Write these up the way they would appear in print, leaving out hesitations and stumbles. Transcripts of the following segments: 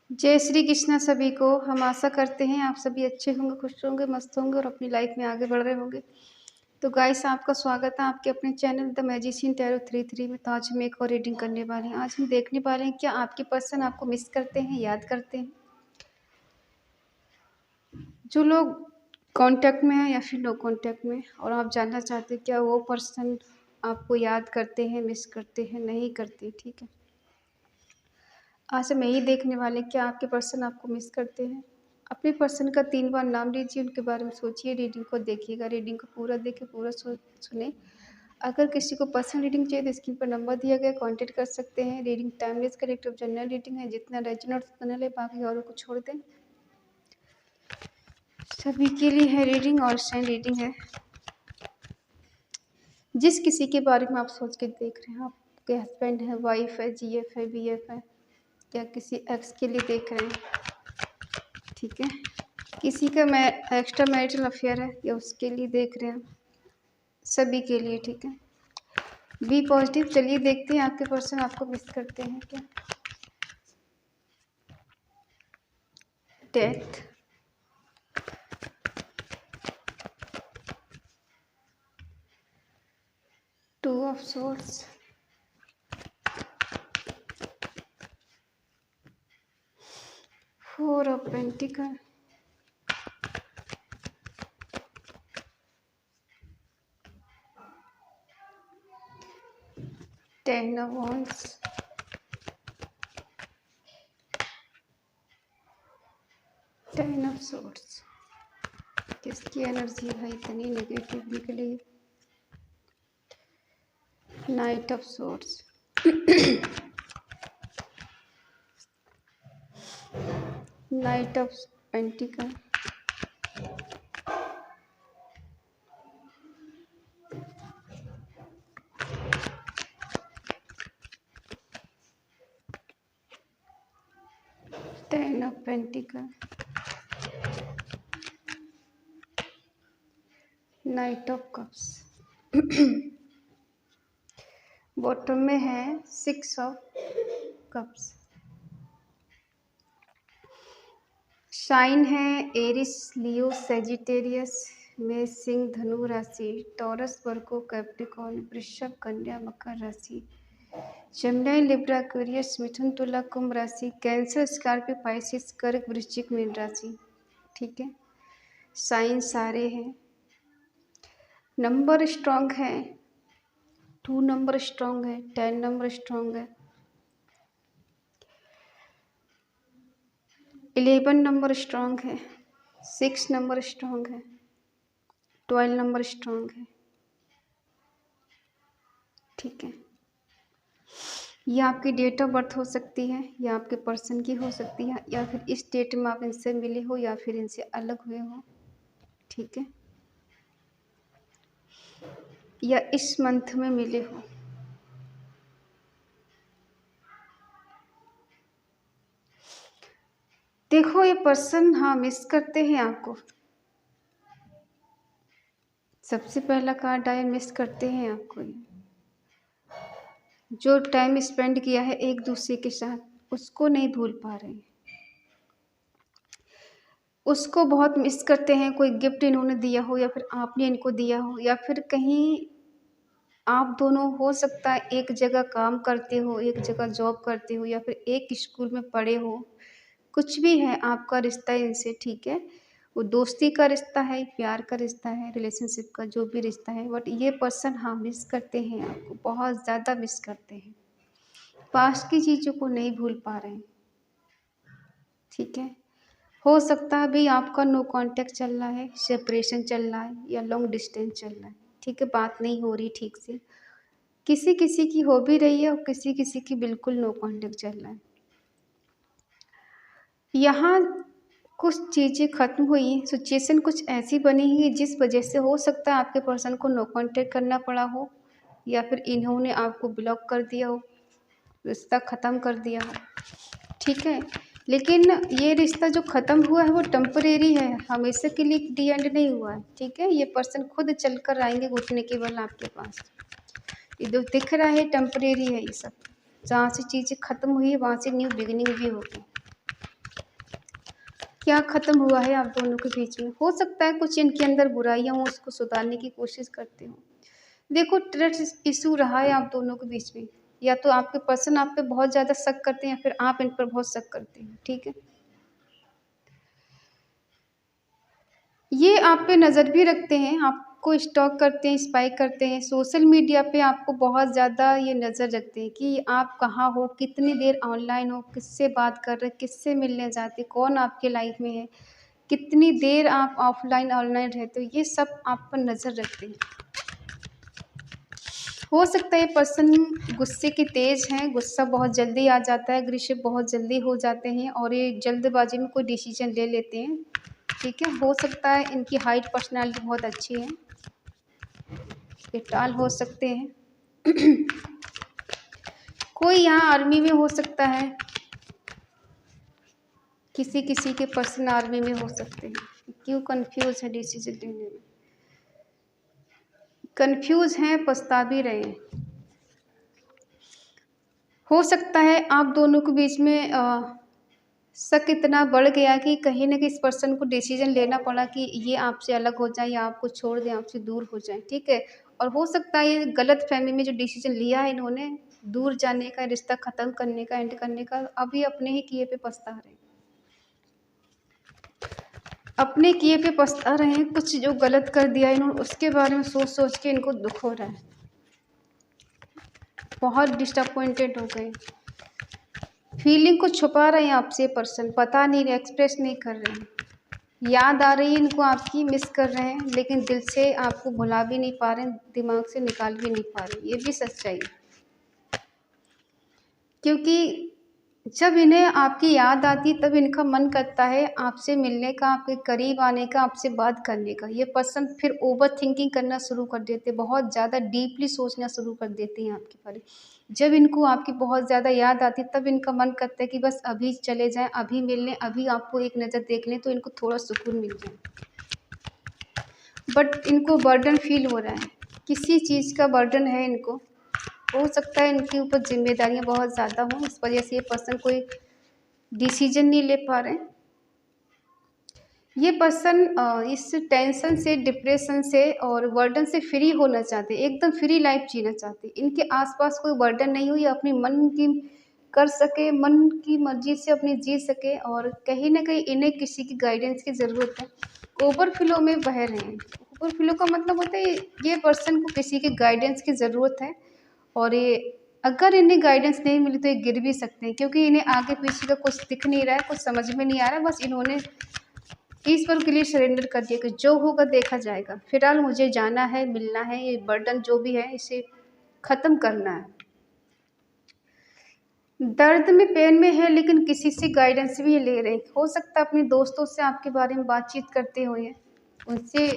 जय श्री कृष्णा सभी को। हम आशा करते हैं आप सभी अच्छे होंगे, खुश होंगे, मस्त होंगे और अपनी लाइफ में आगे बढ़ रहे होंगे। तो गाइस, आपका स्वागत है आपके अपने चैनल द मैजिशियन टैरो 33 में। तो आज हम एक और रीडिंग करने वाले हैं। आज हम देखने वाले हैं क्या आपके पर्सन आपको मिस करते हैं, याद करते हैं। जो लोग कांटेक्ट में है या फिर नो कांटेक्ट में, और आप जानना चाहते हैं क्या वो पर्सन आपको याद करते हैं, मिस करते हैं, नहीं करते। ठीक है, आज हम यही देखने वाले हैं क्या आपके पर्सन आपको मिस करते हैं। अपने पर्सन का 3 बार नाम लीजिए, उनके बारे में सोचिए, रीडिंग को देखिएगा। रीडिंग को पूरा देखें, पूरा सुने। अगर किसी को पर्सनल रीडिंग चाहिए तो स्क्रीन पर नंबर दिया गया, कांटेक्ट कर सकते हैं। Reading timeless collective general reading है, जितना रेजोनेट उतना ले, बाकी औरों को छोड़ दें। सभी के लिए है रीडिंग और साइन रीडिंग है। जिस किसी के बारे में आप सोच के देख रहे हैं, आपके हस्बैंड है, वाइफ है, जीएफ है, बीएफ है, या किसी एक्स के लिए देख रहे हैं। ठीक है, किसी का एक्स्ट्रा मैरिटल अफेयर है या उसके लिए देख रहे हैं, सभी के लिए। ठीक है, बी पॉजिटिव। चलिए देखते हैं आपके पर्सन आपको मिस करते हैं क्या। Death, two of swords, four of pentacle, ten of wands, ten of swords. किसकी एनर्जी है इतनी नेगेटिव निकली। Night of swords, night of pentacle, ten of pentacle, night of cups. Bottom में है सिक्स ऑफ कप्स। साइन है Eris, लियो, Sagittarius में, सिंह, धनु राशि, टॉरस, वर्गो, कैप्रिकॉर्न, वृषभ, कन्या, मकर राशि, जमनाई, लिब्रा, एक्वेरियस, मिथुन, तुला, कुंभ राशि, कैंसर, स्कॉर्पियो, पाइसिस, कर्क, वृश्चिक, मीन राशि। ठीक है, साइन सारे हैं। नंबर स्ट्रांग है, 2 नंबर स्ट्रांग है, 10 नंबर स्ट्रांग है, 11 नंबर स्ट्रांग है, 6 नंबर स्ट्रांग है, 12 नंबर स्ट्रांग है। ठीक है, ये आपकी डेट ऑफ बर्थ हो सकती है, या आपके पर्सन की हो सकती है, या फिर इस डेट में आप इनसे मिले हो या फिर इनसे अलग हुए हो। ठीक है, या इस मंथ में मिले हो। देखो, ये पर्सन हाँ मिस करते हैं आपको। सबसे पहला कार्ड आया, मिस करते हैं आपको। जो टाइम स्पेंड किया है एक दूसरे के साथ, उसको नहीं भूल पा रहे हैं, उसको बहुत मिस करते हैं। कोई गिफ्ट इन्होंने दिया हो या फिर आपने इनको दिया हो, या फिर कहीं आप दोनों हो सकता है एक जगह काम करते हो, एक जगह जॉब करते हो, या फिर एक स्कूल में पढ़े हो। कुछ भी है आपका रिश्ता इनसे। ठीक है, वो दोस्ती का रिश्ता है, प्यार का रिश्ता है, रिलेशनशिप का जो भी रिश्ता है, बट ये पर्सन हाँ मिस करते हैं आपको, बहुत ज़्यादा मिस करते हैं। पास्ट की चीज़ों को नहीं भूल पा रहे हैं। ठीक है, हो सकता है अभी आपका नो कांटेक्ट चल रहा है, सेपरेशन चल रहा है, या लॉन्ग डिस्टेंस चल रहा है। ठीक है, बात नहीं हो रही ठीक से, किसी किसी की हो भी रही है और किसी किसी की बिल्कुल नो कांटेक्ट चल रहा है। यहाँ कुछ चीज़ें ख़त्म हुई, सिचुएशन कुछ ऐसी बनी है जिस वजह से हो सकता है आपके पर्सन को नो कांटेक्ट करना पड़ा हो, या फिर इन्होंने आपको ब्लॉक कर दिया हो, रिश्ता ख़त्म कर दिया हो। ठीक है, लेकिन ये रिश्ता जो ख़त्म हुआ है वो टेम्परेरी है, हमेशा के लिए डी एंड नहीं हुआ है। ठीक है, ये पर्सन खुद चल कर आएंगे घुटने के बल आपके पास। ये जो दिख रहा है टेम्परेरी है ये सब। जहाँ से चीज़ें ख़त्म हुई है वहाँ से न्यू बिगिनिंग भी होगी। क्या ख़त्म हुआ है आप दोनों के बीच में? हो सकता है कुछ इनके अंदर बुराइयाँ हों, उसको सुधारने की कोशिश करते हों। देखो, ट्रस्ट इश्यू रहा है आप दोनों के बीच में, या तो आपके पर्सन आप पे बहुत ज़्यादा शक करते हैं या फिर आप इन पर बहुत शक करते हैं, ठीक है? ये आप पे नज़र भी रखते हैं, आपको स्टॉक करते हैं, स्पाई करते हैं, सोशल मीडिया पे आपको बहुत ज़्यादा ये नज़र रखते हैं कि आप कहाँ हो, कितनी देर ऑनलाइन हो, किससे बात कर रहे हैं, किससे मिलने जाते, कौन आपके लाइफ में है, कितनी देर आप ऑफलाइन ऑनलाइन रहते हो, ये सब आप पर नज़र रखते हैं। हो सकता है ये पर्सन गुस्से के तेज़ हैं, गुस्सा बहुत जल्दी आ जाता है, अग्रेसिव बहुत जल्दी हो जाते हैं और ये जल्दबाजी में कोई डिसीजन ले लेते हैं, ठीक है? हो सकता है इनकी हाइट पर्सनैलिटी बहुत अच्छी है, ये टाल हो सकते हैं। कोई यहाँ आर्मी में हो सकता है, किसी के पर्सन आर्मी में हो सकते हैं। क्यों कन्फ्यूज़ है डिसीजन लेने में? कन्फ्यूज़ हैं, पछता भी रहे हैं। हो सकता है आप दोनों के बीच में शक इतना बढ़ गया कि कहीं न कहीं इस पर्सन को डिसीज़न लेना पड़ा कि ये आपसे अलग हो जाए या आपको छोड़ दें, आपसे दूर हो जाएँ, ठीक है? और हो सकता है ये गलतफ़हमी में जो डिसीज़न लिया है इन्होंने, दूर जाने का, रिश्ता ख़त्म करने का, एंड करने का, अभी अपने ही किए पे पछता रहे हैं। अपने किए पे पछता रहे हैं, कुछ जो गलत कर दिया इन्होंने उसके बारे में सोच-सोच के इनको दुःख हो रहा है। बहुत डिसअपॉइंटेड हो गए। फीलिंग को छुपा रहे हैं आपसे पर्सन, बता नहीं रहे, एक्सप्रेस नहीं कर रहे हैं। याद आ रही है इनको आपकी, मिस कर रहे हैं, लेकिन दिल से आपको भुला भी नहीं पा रहे हैं, दिमाग से निकाल भी नहीं पा रहे हैं, ये भी सच्चाई है। क्योंकि जब इन्हें आपकी याद आती है तब इनका मन करता है आपसे मिलने का, आपके करीब आने का, आपसे बात करने का। ये पर्सन फिर ओवर थिंकिंग करना शुरू कर देते हैं, बहुत ज़्यादा डीपली सोचना शुरू कर देते हैं आपके बारे में। जब इनको आपकी बहुत ज़्यादा याद आती है तब इनका मन करता है कि बस अभी चले जाएँ, अभी मिल लें, अभी आपको एक नज़र देख लें तो इनको थोड़ा सुकून मिल जाए। बट इनको बर्डन फ़ील हो रहा है, किसी चीज़ का बर्डन है इनको। हो सकता है इनके ऊपर ज़िम्मेदारियाँ बहुत ज़्यादा हों, इस वजह से ये पर्सन कोई डिसीजन नहीं ले पा रहे। ये पर्सन इस टेंशन से, डिप्रेशन से और बर्डन से फ्री होना चाहते हैं, एकदम फ्री लाइफ जीना चाहते हैं। इनके आसपास कोई बर्डन नहीं हो, ये अपनी मन की कर सके, मन की मर्जी से अपनी जी सके और कहीं न कहीं इन्हें किसी की गाइडेंस की ज़रूरत है। ओवरफ्लो में बह रहे हैं। ओवरफ्लो का मतलब होता है ये पर्सन को किसी की गाइडेंस की ज़रूरत है और ये अगर इन्हें गाइडेंस नहीं मिली तो ये गिर भी सकते हैं, क्योंकि इन्हें आगे पीछे का कुछ दिख नहीं रहा है, कुछ समझ में नहीं आ रहा है। बस इन्होंने ईश्वर के लिए सरेंडर कर दिया कि जो होगा देखा जाएगा। फिलहाल मुझे जाना है, मिलना है, ये बर्डन जो भी है इसे ख़त्म करना है। दर्द में, पेन में है, लेकिन किसी से गाइडेंस भी ले रहे हैं। हो सकता है अपने दोस्तों से आपके बारे में बातचीत करते हुए उनसे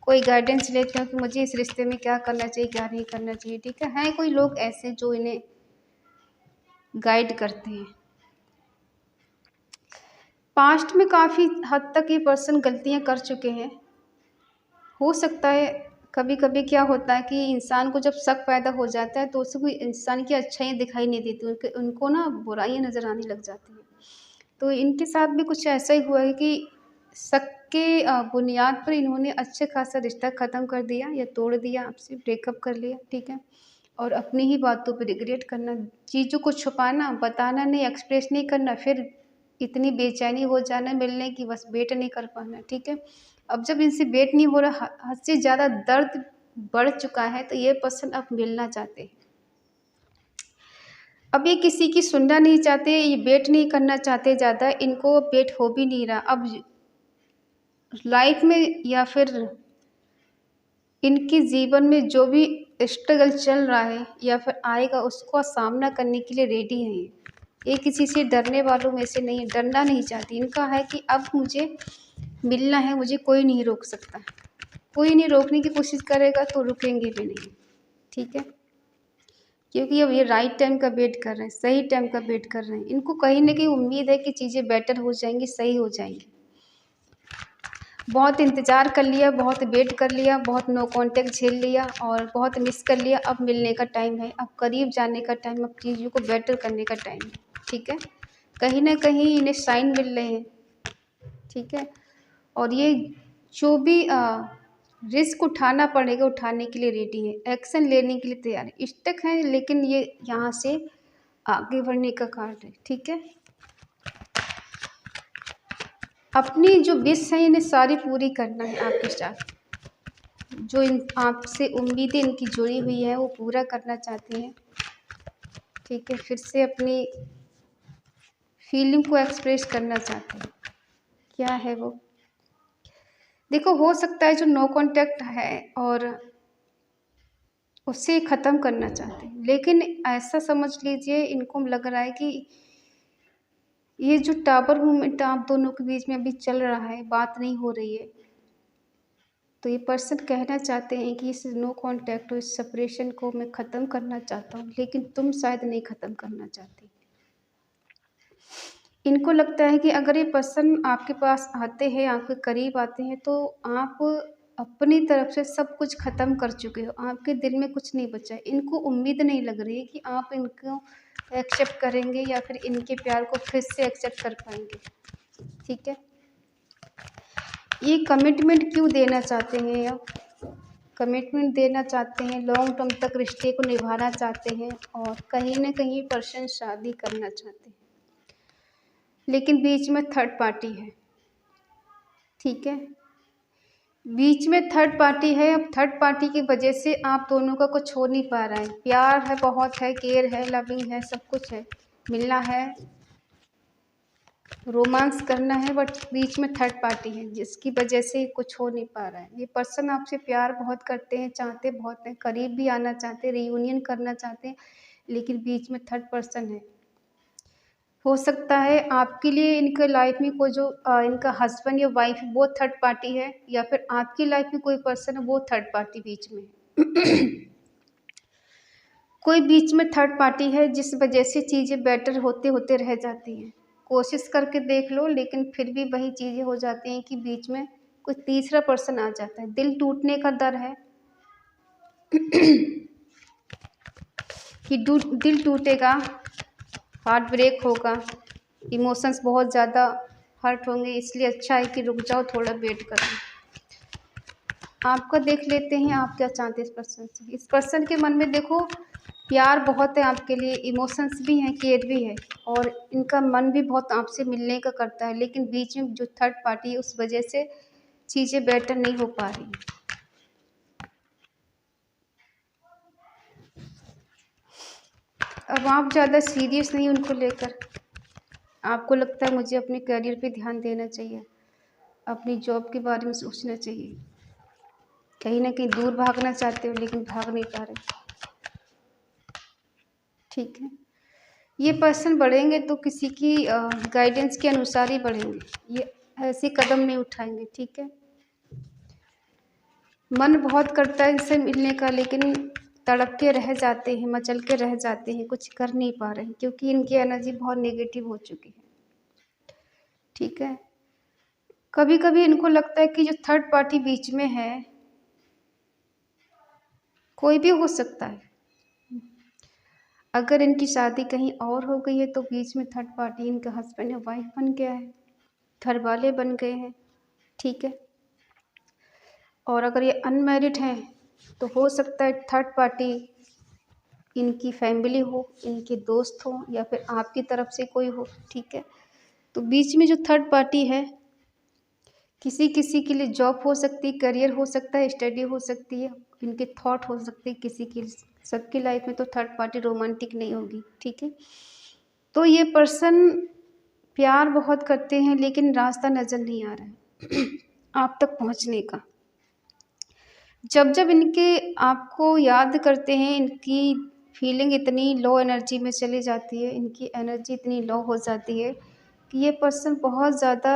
कोई गाइडेंस लेते हो कि मुझे इस रिश्ते में क्या करना चाहिए, क्या नहीं करना चाहिए, ठीक है? हैं कोई लोग ऐसे जो इन्हें गाइड करते हैं। पास्ट में काफ़ी हद तक ये पर्सन गलतियाँ कर चुके हैं। हो सकता है कभी-कभी क्या होता है कि इंसान को जब शक पैदा हो जाता है तो उसे कोई इंसान की अच्छाइयाँ दिखाई नहीं देती, उनको ना बुराइयाँ नज़र आने लग जाती हैं। तो इनके साथ भी कुछ ऐसा ही हुआ है कि शक के बुनियाद पर इन्होंने अच्छे खासा रिश्ता ख़त्म कर दिया या तोड़ दिया, आपसे ब्रेकअप कर लिया, ठीक है? और अपनी ही बातों पे रिग्रेट करना, चीज़ों को छुपाना, बताना नहीं, एक्सप्रेस नहीं करना, फिर इतनी बेचैनी हो जाना मिलने की, बस वेट नहीं कर पाना, ठीक है? अब जब इनसे वेट नहीं हो रहा, हद से ज़्यादा दर्द बढ़ चुका है, तो ये पर्सन अब मिलना चाहते हैं। अब ये किसी की सुनना नहीं चाहते, ये वेट नहीं करना चाहते ज़्यादा, इनको वेट हो भी नहीं रहा। अब लाइफ में या फिर इनके जीवन में जो भी स्ट्रगल चल रहा है या फिर आएगा, उसका सामना करने के लिए रेडी हैं ये। ये किसी से डरने वालों में से नहीं है, डरना नहीं चाहती। इनका है कि अब मुझे मिलना है, मुझे कोई नहीं रोक सकता। कोई नहीं रोकने की कोशिश करेगा तो रुकेंगे भी नहीं, ठीक है? क्योंकि अब ये राइट टाइम का वेट कर रहे हैं, सही टाइम का वेट कर रहे हैं। इनको कहीं न कहीं उम्मीद है कि चीज़ें बेटर हो जाएँगी, सही हो जाएँगी। बहुत इंतज़ार कर लिया, बहुत वेट कर लिया, बहुत नो कॉन्टैक्ट झेल लिया और बहुत मिस कर लिया, अब मिलने का टाइम है, अब करीब जाने का टाइम, अब चीज़ों को बेटर करने का टाइम है, ठीक है? कहीं न कहीं इन्हें साइन मिल रहे हैं ठीक है। और ये जो भी रिस्क उठाना पड़ेगा उठाने के लिए रेडी है, एक्शन लेने के लिए तैयार है, स्टक है लेकिन ये यहाँ से आगे बढ़ने का कार्ड है, ठीक है। अपनी जो विश है इन्हें सारी पूरी करना है आपके साथ, जो इन आपसे उम्मीदें इनकी जुड़ी हुई है वो पूरा करना चाहती हैं, ठीक है। फिर से अपनी फीलिंग को एक्सप्रेस करना चाहते हैं, क्या है वो। देखो, हो सकता है जो नो कांटेक्ट है और उसे ख़त्म करना चाहते हैं, लेकिन ऐसा समझ लीजिए इनको लग रहा है कि ये जो टावर मूवमेंट आप दोनों के बीच में अभी चल रहा है, बात नहीं हो रही है, तो ये पर्सन कहना चाहते हैं कि इस नो कांटेक्ट और इस सेपरेशन को मैं ख़त्म करना चाहता हूँ, लेकिन तुम शायद नहीं ख़त्म करना चाहती। इनको लगता है कि अगर ये पर्सन आपके पास आते हैं, आपके करीब आते हैं, तो आप अपनी तरफ से सब कुछ ख़त्म कर चुके हो, आपके दिल में कुछ नहीं बचा है। इनको उम्मीद नहीं लग रही है कि आप इनको एक्सेप्ट करेंगे या फिर इनके प्यार को फिर से एक्सेप्ट कर पाएंगे, ठीक है। ये कमिटमेंट क्यों देना चाहते हैं, आप कमिटमेंट देना चाहते हैं, लॉन्ग टर्म तक रिश्ते को निभाना चाहते हैं और कहीं ना कहीं पर्सन शादी करना चाहते हैं, लेकिन बीच में थर्ड पार्टी है, ठीक है। बीच में थर्ड पार्टी है। अब थर्ड पार्टी की वजह से आप दोनों का कुछ हो नहीं पा रहा है। प्यार है, बहुत है, केयर है, लविंग है, सब कुछ है, मिलना है, रोमांस करना है, बट बीच में थर्ड पार्टी है जिसकी वजह से कुछ हो नहीं पा रहा है। ये पर्सन आपसे प्यार बहुत करते हैं, चाहते बहुत हैं, करीब भी आना चाहते हैं, रियूनियन करना चाहते हैं, लेकिन बीच में थर्ड पर्सन है। हो सकता है आपके लिए इनके लाइफ में कोई जो इनका हस्बैंड या वाइफ है वो थर्ड पार्टी है, या फिर आपकी लाइफ में कोई पर्सन है वो थर्ड पार्टी बीच में है। कोई बीच में थर्ड पार्टी है जिस वजह से चीज़ें बेटर होते होते रह जाती हैं। कोशिश करके देख लो, लेकिन फिर भी वही चीज़ें हो जाती हैं कि बीच में कोई तीसरा पर्सन आ जाता है। दिल टूटने का डर है कि दिल टूटेगा, हार्ट ब्रेक होगा, इमोशंस बहुत ज़्यादा हर्ट होंगे, इसलिए अच्छा है कि रुक जाओ, थोड़ा वेट करो। आपका देख लेते हैं आप क्या चाहते हैं इस पर्सन से। इस पर्सन के मन में देखो प्यार बहुत है आपके लिए, इमोशंस भी हैं, केयर भी है, और इनका मन भी बहुत आपसे मिलने का करता है, लेकिन बीच में जो थर्ड पार्टी है उस वजह से चीज़ें बेटर नहीं हो पा रही। अब आप ज़्यादा सीरियस नहीं उनको लेकर, आपको लगता है मुझे अपने करियर पे ध्यान देना चाहिए, अपनी जॉब के बारे में सोचना चाहिए, कहीं ना कहीं दूर भागना चाहते हो लेकिन भाग नहीं पा रहे, ठीक है। ये पर्सन बढ़ेंगे तो किसी की गाइडेंस के अनुसार ही बढ़ेंगे, ये ऐसे कदम नहीं उठाएंगे, ठीक है। मन बहुत करता है इनसे मिलने का, लेकिन तड़प के रह जाते हैं, मचल के रह जाते हैं, कुछ कर नहीं पा रहे हैं क्योंकि इनकी एनर्जी बहुत नेगेटिव हो चुकी है, ठीक है। कभी कभी इनको लगता है कि जो थर्ड पार्टी बीच में है कोई भी हो सकता है। अगर इनकी शादी कहीं और हो गई है तो बीच में थर्ड पार्टी इनका हस्बैंड या वाइफ बन गया है, घर वाले बन गए हैं, ठीक है। और अगर ये अनमैरिड हैं तो हो सकता है थर्ड पार्टी इनकी फैमिली हो, इनके दोस्त हो, या फिर आपकी तरफ से कोई हो, ठीक है। तो बीच में जो थर्ड पार्टी है किसी किसी के लिए जॉब हो सकती है, करियर हो सकता है, स्टडी हो सकती है, इनके थॉट हो सकते हैं किसी की, सबकी लाइफ में तो थर्ड पार्टी रोमांटिक नहीं होगी, ठीक है। तो ये पर्सन प्यार बहुत करते हैं लेकिन रास्ता नज़र नहीं आ रहा है आप तक पहुंचने का। जब जब इनके आपको याद करते हैं इनकी फीलिंग इतनी लो एनर्जी में चली जाती है, इनकी एनर्जी इतनी लो हो जाती है कि ये पर्सन बहुत ज़्यादा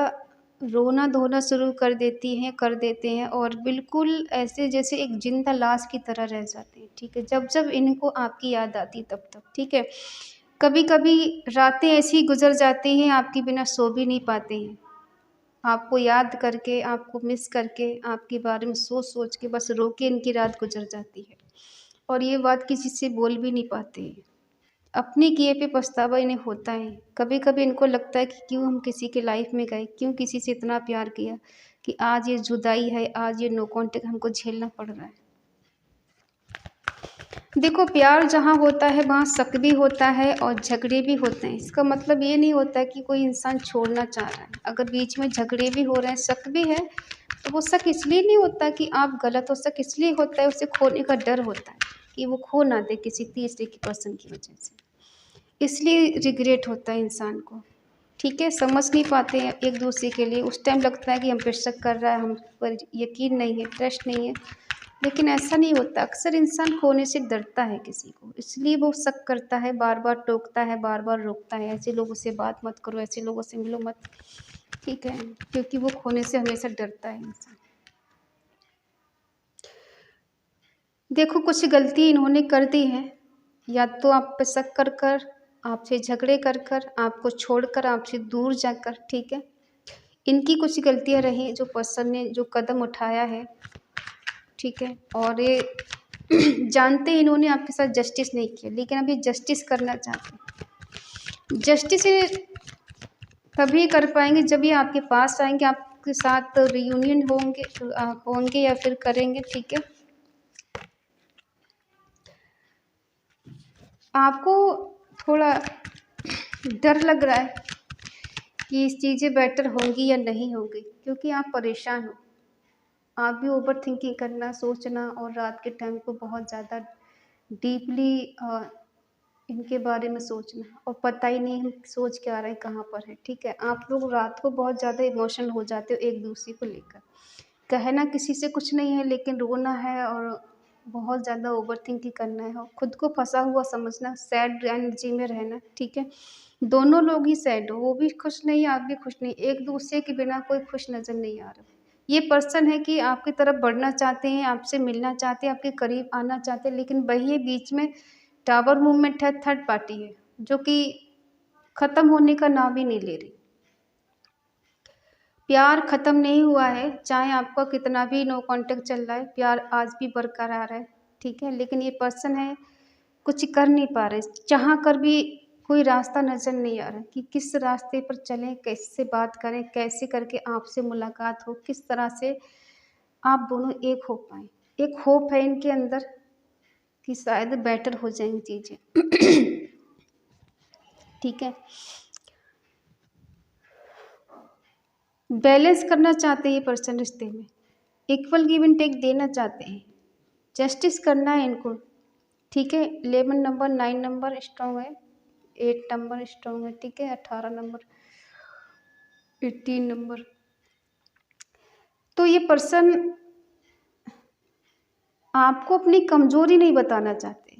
रोना धोना शुरू कर देते हैं और बिल्कुल ऐसे जैसे एक जिंदा लाश की तरह रह जाते हैं, ठीक है। जब जब इनको आपकी याद आती तब तक, ठीक है। कभी कभी रातें ऐसी गुजर जाती हैं आपके बिना सो भी नहीं पाते हैं, आपको याद करके, आपको मिस करके, आपके बारे में सोच सोच के बस रो के इनकी रात गुजर जाती है और ये बात किसी से बोल भी नहीं पाते हैं। अपने किए पे पछतावा इन्हें होता है। कभी कभी इनको लगता है कि क्यों हम किसी के लाइफ में गए, क्यों किसी से इतना प्यार किया कि आज ये जुदाई है, आज ये नो कांटेक्ट हमको झेलना पड़ रहा है। देखो, प्यार जहाँ होता है वहाँ शक भी होता है और झगड़े भी होते हैं। इसका मतलब ये नहीं होता कि कोई इंसान छोड़ना चाह रहा है। अगर बीच में झगड़े भी हो रहे हैं, शक भी है, तो वो शक इसलिए नहीं होता कि आप गलत हो, शक इसलिए होता है उसे खोने का डर होता है कि वो खो ना दे किसी तीसरे की पर्सन की वजह से। इसलिए रिग्रेट होता है इंसान को। ठीक है, समझ नहीं पाते हैं एक दूसरे के लिए। उस टाइम लगता है कि हम पे शक कर रहा है, हम पर यकीन नहीं है, ट्रस्ट नहीं है, लेकिन ऐसा नहीं होता। अक्सर इंसान खोने से डरता है किसी को, इसलिए वो शक करता है, बार बार टोकता है, बार बार रोकता है, ऐसे लोगों से बात मत करो, ऐसे लोगों से मिलो मत। ठीक है, क्योंकि वो खोने से हमेशा डरता है इंसान। देखो, कुछ गलती इन्होंने कर दी है, या तो आप पे शक कर कर, आपसे झगड़े कर कर, आपको छोड़कर, आपसे दूर जाकर। ठीक है, इनकी कुछ गलतियां रही जो पर्सन ने जो कदम उठाया है। ठीक है, और ये जानते हैं इन्होंने आपके साथ जस्टिस नहीं किया, लेकिन अभी जस्टिस करना चाहते हैं। जस्टिस तभी कर पाएंगे जब ये आपके पास आएंगे, आपके साथ रियूनियन होंगे या फिर करेंगे। ठीक है, आपको थोड़ा डर लग रहा है कि इस चीज़ें बेटर होंगी या नहीं होंगी, क्योंकि आप परेशान हो। आप भी ओवर थिंकिंग करना, सोचना, और रात के टाइम को बहुत ज़्यादा डीपली इनके बारे में सोचना, और पता ही नहीं हम सोच क्या रहे हैं, कहाँ पर है। ठीक है, आप लोग रात को बहुत ज़्यादा इमोशनल हो जाते हो एक दूसरे को लेकर। कहना किसी से कुछ नहीं है, लेकिन रोना है और बहुत ज़्यादा ओवर थिंकिंग करना है, और खुद को फंसा हुआ समझना, सैड एनर्जी में रहना। ठीक है, दोनों लोग ही सैड हो, वो भी खुश नहीं, आप भी खुश नहीं, एक दूसरे के बिना कोई खुश नज़र नहीं आ रहा। ये पर्सन है कि आपकी तरफ बढ़ना चाहते हैं, आपसे मिलना चाहते हैं, आपके करीब आना चाहते हैं, लेकिन वही बीच में टावर मूवमेंट है, थर्ड पार्टी है, जो कि ख़त्म होने का नाम ही नहीं ले रही। प्यार ख़त्म नहीं हुआ है, चाहे आपका कितना भी नो कांटेक्ट चल रहा है, प्यार आज भी बरकरार है। ठीक है, लेकिन ये पर्सन है कुछ कर नहीं पा रहे, चाह कर भी कोई रास्ता नज़र नहीं आ रहा कि किस रास्ते पर चलें, कैसे बात करें, कैसे करके आपसे मुलाकात हो, किस तरह से आप दोनों एक हो पाएँ। एक होप है इनके अंदर कि शायद बेटर हो जाएँगी चीज़ें। ठीक है, बैलेंस करना चाहते हैं ये पर्सन रिश्ते में, इक्वल गिव एंड टेक देना चाहते हैं, जस्टिस करना है इनको। ठीक है, 11 नंबर, 9 नंबर स्ट्रॉन्ग है, 8 नंबर स्ट्रॉन्ग है। ठीक है, 18 नंबर, 18 नंबर। तो ये पर्सन आपको अपनी कमज़ोरी नहीं बताना चाहते।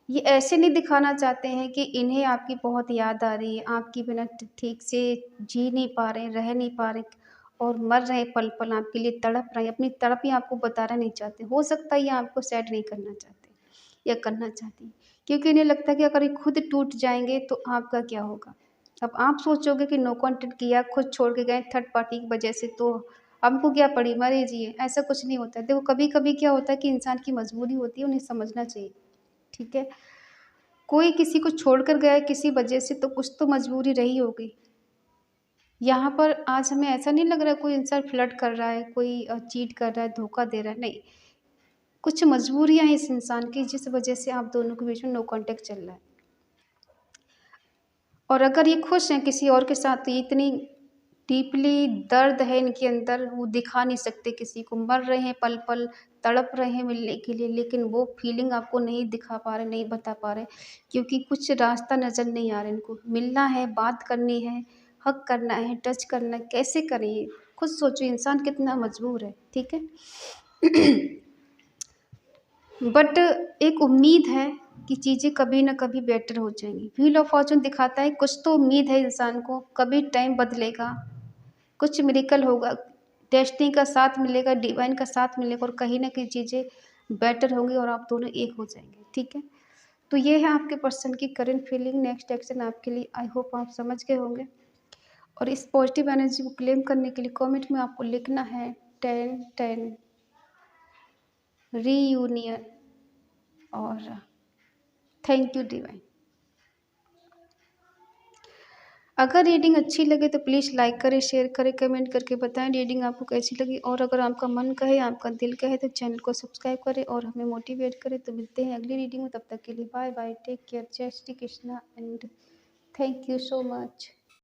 ये ऐसे नहीं दिखाना चाहते हैं कि इन्हें आपकी बहुत याद आ रही है, आपके बिना ठीक से जी नहीं पा रहे, रह नहीं पा रहे, और मर रहे पल-पल आपके लिए तड़प रहे हैं। अपनी तड़प ही आपको बताना नहीं चाहते। हो सकता है ये आपको सैड नहीं करना चाहते या करना चाहती, क्योंकि इन्हें लगता है कि अगर ये खुद टूट जाएँगे तो आपका क्या होगा? अब आप सोचोगे कि नो कॉन्टैक्ट किया, खुद छोड़ के गए थर्ड पार्टी की वजह से, तो हमको क्या पड़ी, मरे जिए, ऐसा कुछ नहीं होता है। देखो, कभी-कभी क्या होता है कि इंसान की मजबूरी होती है, उन्हें समझना चाहिए। ठीक है? कोई किसी को छोड़कर गया है किसी वजह से, तो कुछ तो मजबूरी रही होगी। यहाँ पर आज हमें ऐसा नहीं लग रहा है कोई इंसान फ्लर्ट कर रहा है, कोई चीट कर रहा है, धोखा दे रहा है, नहीं। कुछ मजबूरियाँ हैं इस इंसान की जिस वजह से आप दोनों के बीच में नो कॉन्टैक्ट चल रहा है। और अगर ये खुश हैं किसी और के साथ, तो ये इतनी डीपली दर्द है इनके अंदर, वो दिखा नहीं सकते किसी को, मर रहे हैं पल-पल, तड़प रहे हैं मिलने के लिए, लेकिन वो फीलिंग आपको नहीं दिखा पा रहे, नहीं बता पा रहे, क्योंकि कुछ रास्ता नज़र नहीं आ रहा इनको। मिलना है, बात करनी है, हग करना है, टच करना है, कैसे करें ये? खुद सोचो इंसान कितना मजबूर है, ठीक है? बट एक उम्मीद है कि चीज़ें कभी न कभी बेटर हो जाएँगी। व्हील ऑफ फॉर्च्यून दिखाता है कुछ तो उम्मीद है इंसान को, कभी टाइम बदलेगा, कुछ मिरेकल होगा, डेस्टिनी का साथ मिलेगा, डिवाइन का साथ मिलेगा, और कहीं न कहीं चीज़ें बेटर होंगी और आप दोनों एक हो जाएँगे, ठीक है? तो ये है आपके पर्सन की करंट फीलिंग, नेक्स्ट एक्शन आपके लिए। आई होप आप समझ गए होंगे, और इस पॉजिटिव एनर्जी को क्लेम करने के लिए कमेंट में आपको लिखना है 10 10 रीयूनियन और थैंक यू डिवाइन। अगर रीडिंग अच्छी लगे तो प्लीज़ लाइक करें, शेयर करें, कमेंट करके बताएँ रीडिंग आपको कैसी लगी। और अगर आपका मन कहे, आपका दिल कहे तो चैनल को सब्सक्राइब करें और हमें मोटिवेट करें। तो मिलते हैं अगली रीडिंग में, तब तक के लिए बाय बाय, टेक केयर, जय Shri Krishna and thank you so much.